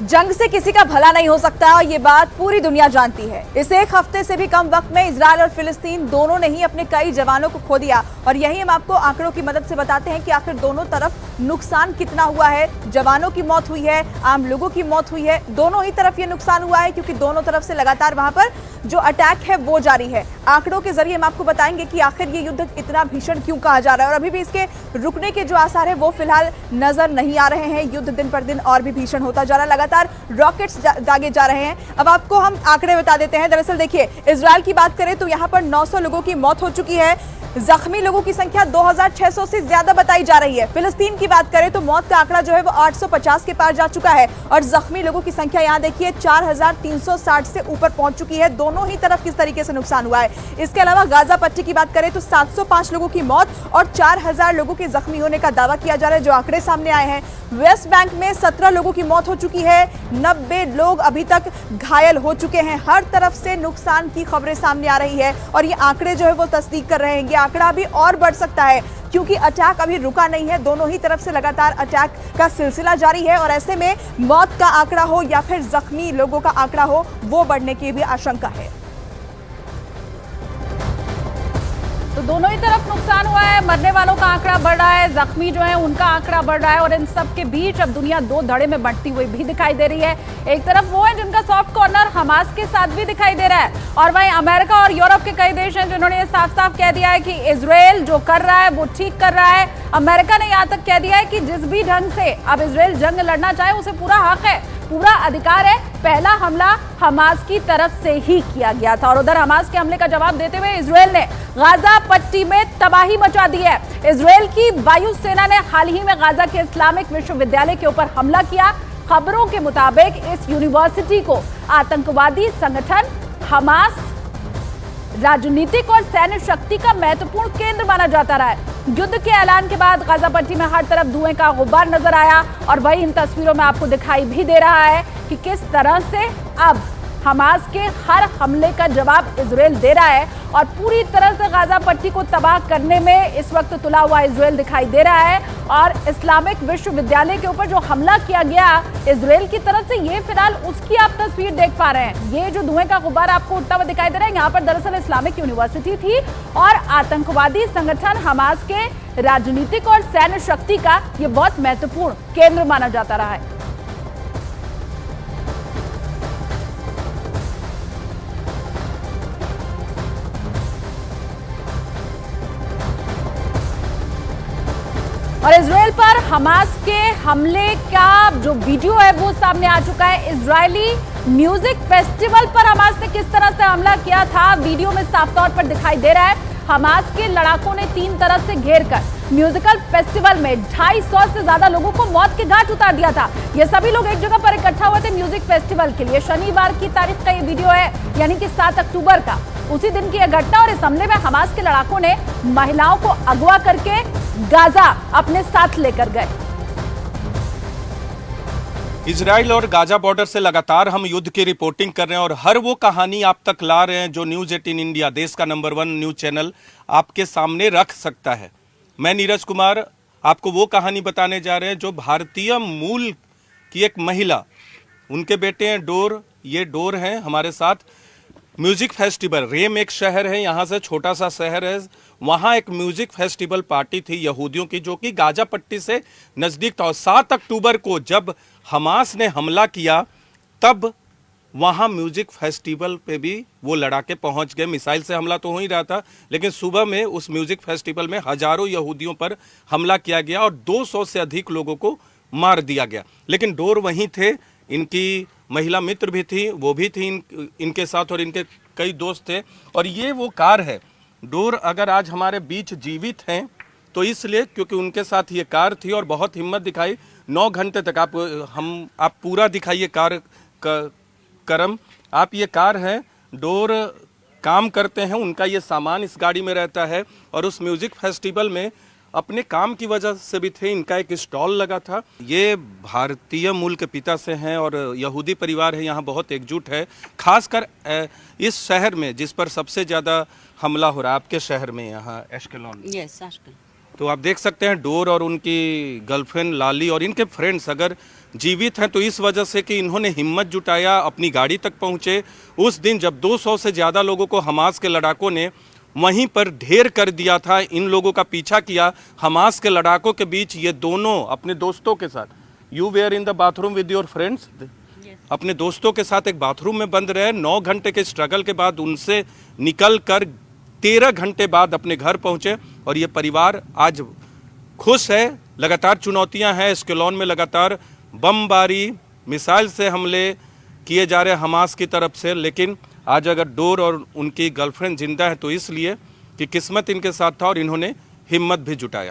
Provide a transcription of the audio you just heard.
जंग से किसी का भला नहीं हो सकता, ये बात पूरी दुनिया जानती है। इस एक हफ्ते से भी कम वक्त में इजरायल और फिलिस्तीन दोनों ने ही अपने कई जवानों को खो दिया और यही हम आपको आंकड़ों की मदद से बताते हैं कि आखिर दोनों तरफ नुकसान कितना हुआ है। जवानों की मौत हुई है, आम लोगों की मौत हुई है, दोनों ही तरफ ये नुकसान हुआ है क्योंकि दोनों तरफ से लगातार वहां पर जो अटैक है वो जारी है। आंकड़ों के जरिए हम आपको बताएंगे कि आखिर ये युद्ध इतना भीषण क्यों कहा जा रहा है और अभी भी इसके रुकने के जो आसार है वो फिलहाल नजर नहीं आ रहे हैं। युद्ध दिन पर दिन और भी भीषण होता जा रहा है, लगातार रॉकेट्स दागे जा रहे हैं। अब आपको हम आंकड़े बता देते हैं। दरअसल देखिए, इजरायल की बात करें तो यहाँ पर 900 लोगों की मौत हो चुकी है, जख्मी लोगों की संख्या 2600 से ज्यादा बताई जा रही है। फिलिस्तीन की बात करें तो मौत का आंकड़ा जो है वो 850 के पार जा चुका है और जख्मी लोगों की संख्या यहाँ देखिए 4360 से ऊपर पहुंच चुकी है। दोनों ही तरफ किस तरीके से नुकसान हुआ है। इसके अलावा गाजा पट्टी की बात करें तो 705 लोगों की मौत और 4000 लोगों के जख्मी होने का दावा किया जा रहा है, जो आंकड़े सामने आए हैं। वेस्ट बैंक में 17 लोगों की मौत हो चुकी है, 90 लोग अभी तक घायल हो चुके हैं। हर तरफ से नुकसान की खबरें सामने आ रही है और ये आंकड़े जो है वो तस्दीक कर रहे हैं। ये आंकड़ा अभी और बढ़ सकता है क्योंकि अटैक अभी रुका नहीं है। दोनों ही तरफ से लगातार अटैक का सिलसिला जारी है और ऐसे में मौत का आंकड़ा हो या फिर जख्मी लोगों का आंकड़ा हो, वो बढ़ने की भी आशंका है। तो दोनों ही तरफ नुकसान हुआ है, मरने वालों का आंकड़ा बढ़ रहा है, जख्मी जो है उनका आंकड़ा बढ़ रहा है और इन सब के बीच अब दुनिया दो धड़े में बंटती हुई भी दिखाई दे रही है। एक तरफ वो है जिनका सॉफ्ट कॉर्नर हमास के साथ भी दिखाई दे रहा है और वहीं अमेरिका और यूरोप के कई देश हैं जिन्होंने ये साफ साफ कह दिया है कि इजराइल जो कर रहा है वो ठीक कर रहा है। अमेरिका ने यहाँ तक कह दिया है कि जिस भी ढंग से अब इजराइल जंग लड़ना चाहे उसे पूरा हक है, पूरा अधिकार है। पहला हमला हमास की तरफ से ही किया गया था और उधर हमास के हमले का जवाब देते हुए इजराइल ने गाजा पट्टी में तबाही मचा दी है। इजराइल की वायुसेना ने हाल ही में गाजा के इस्लामिक विश्वविद्यालय के ऊपर हमला किया। खबरों के मुताबिक इस यूनिवर्सिटी को आतंकवादी संगठन हमास राजनीतिक और सैन्य शक्ति का महत्वपूर्ण केंद्र माना जाता रहा है। युद्ध के ऐलान के बाद गाजा पट्टी में हर तरफ धुएं का गुब्बार नजर आया और वही इन तस्वीरों में आपको दिखाई भी दे रहा है कि किस तरह से अब हमास के हर हमले का जवाब इजराइल दे रहा है और पूरी तरह से गाजा पट्टी को तबाह करने में इस वक्त तुला हुआ इजराइल दिखाई दे रहा है। और इस्लामिक विश्वविद्यालय के ऊपर जो हमला किया गया इजराइल की तरफ से, ये फिलहाल उसकी आप तस्वीर देख पा रहे हैं। ये जो धुएं का गुब्बार आपको उठता हुआ दिखाई दे रहा है, यहाँ पर दरअसल इस्लामिक यूनिवर्सिटी थी और आतंकवादी संगठन हमास के राजनीतिक और सैन्य शक्ति का ये बहुत महत्वपूर्ण केंद्र माना जाता रहा है। और इजराइल पर हमास के हमले का जो वीडियो है वो सामने आ चुका है। इजरायली म्यूजिक फेस्टिवल पर हमास ने किस तरह से हमला किया था वीडियो में साफ तौर पर दिखाई दे रहा है। हमास के लड़ाकों ने 3 तरफ से घेर कर म्यूजिकल फेस्टिवल में 250 से ज्यादा लोगों को मौत के घाट उतार दिया था। ये सभी लोग एक जगह पर इकट्ठा हुए थे म्यूजिक फेस्टिवल के लिए। शनिवार की तारीख का ये वीडियो है, यानी कि 7 अक्टूबर का। उसी दिन की यह घटना और इस हमले में हमास के लड़ाकों ने महिलाओं को अगवा करके गाजा अपने साथ लेकर गए। इजराइल और गाजा बॉर्डर से लगातार हम युद्ध की रिपोर्टिंग कर रहे हैं और हर वो कहानी आप तक ला रहे हैं जो न्यूज़ 18 इंडिया, देश का नंबर 1 न्यूज़ चैनल, आपके सामने रख सकता है। मैं नीरज कुमार आपको वो कहानी बताने जा रहे हैं जो भारतीय मूल की एक महिला, उनके बेटे हैं डोर, ये डोर हैं हमारे साथ। म्यूजिक फेस्टिवल, रेम एक शहर है, यहाँ से छोटा सा शहर है, वहाँ एक म्यूजिक फेस्टिवल पार्टी थी यहूदियों की जो कि गाजा पट्टी से नज़दीक था। और 7 अक्टूबर को जब हमास ने हमला किया तब वहाँ म्यूजिक फेस्टिवल पे भी वो लड़ाके पहुँच गए। मिसाइल से हमला तो हो ही रहा था, लेकिन सुबह में उस म्यूजिक फेस्टिवल में हजारों यहूदियों पर हमला किया गया और 200 से अधिक लोगों को मार दिया गया। लेकिन डोर वहीं थे, इनकी महिला मित्र भी थी, वो भी थी इनके साथ और इनके कई दोस्त थे। और ये वो कार है, डोर अगर आज हमारे बीच जीवित हैं तो इसलिए क्योंकि उनके साथ ये कार थी और बहुत हिम्मत दिखाई। 9 घंटे तक आप पूरा दिखाइए कार करम। आप ये कार है, डोर काम करते हैं, उनका ये सामान इस गाड़ी में रहता है और उस म्यूजिक फेस्टिवल में अपने काम की वजह से भी थे, इनका एक स्टॉल लगा था। ये भारतीय मूल के पिता से हैं और यहूदी परिवार है, यहाँ बहुत एकजुट है, खासकर इस शहर में जिस पर सबसे ज़्यादा हमला हो रहा है, आपके शहर में यहाँ एश्केलॉन। Yes, Ashkelon. तो आप देख सकते हैं डोर और उनकी गर्लफ्रेंड लाली और इनके फ्रेंड्स अगर जीवित हैं तो इस वजह से कि इन्होंने हिम्मत जुटाया, अपनी गाड़ी तक पहुंचे। उस दिन जब 200 से ज़्यादा लोगों को हमास के लड़ाकों ने वहीं पर ढेर कर दिया था, इन लोगों का पीछा किया। हमास के लड़ाकों के बीच ये दोनों अपने दोस्तों के साथ, you were in the bathroom with your friends, अपने दोस्तों के साथ एक बाथरूम में बंद रहे। 9 घंटे के स्ट्रगल के बाद उनसे निकल कर 13 घंटे बाद अपने घर पहुंचे और ये परिवार आज खुश है। लगातार चुनौतियां हैं, एस्केलॉन में लगातार बमबारी, मिसाइल से हमले किए जा रहे हैं हमास की तरफ से, लेकिन आज अगर डोर और उनकी गर्लफ्रेंड जिंदा है तो इसलिए कि किस्मत इनके साथ था और इन्होंने हिम्मत भी जुटाया।